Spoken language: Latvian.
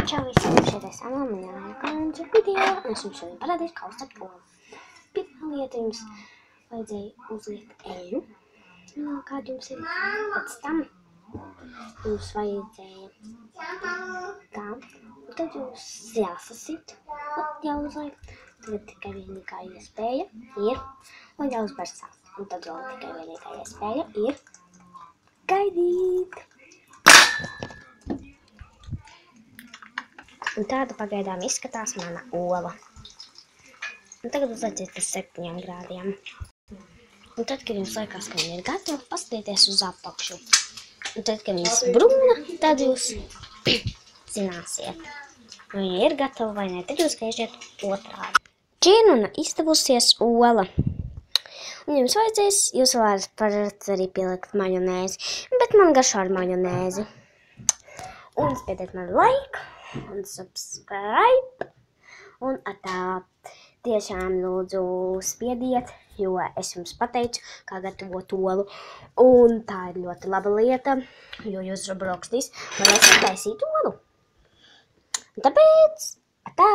Čau visiem, šeit es Amalmijā Kalendža video, un es jums šodien parādīšu, kā uzcept olu. Pirmā lieta jums vajadzēja uzliet eļu, kāda jums ir. Pēc tam jums vajadzēja tā, un tad jums jāsasit, un jāuzliek. Tagad tikai vienīgā iespēja ir, un jāuzber sāls. Un tad vēl tikai vienīgā iespēja ir gaidīt. Un tāda pagaidām izskatās mana ola. Un tagad uzlieciet uz 7 grādiem. Un tad, kad jums liekas, ka viņa ir gatava, paskatieties uz apakšu. Un tad, kad viņas brūna, tad jūs zināsiet, vai viņa ir gatava vai ne. Tad jūs griežiet otrādi. Džinuna izdevusies ola. Un jums vajadzēs, jūs varat arī pielikt majonēzi, bet man garšo ar majonēzi. Un spiediet man like un subscribe. Un tā tiešām lūdzu spiediet, jo es jums pateicu, kā gatavot olu. Un tā ir ļoti laba lieta, jo jūs Robloxīs varēsiet taisīt olu. Un tāpēc tā!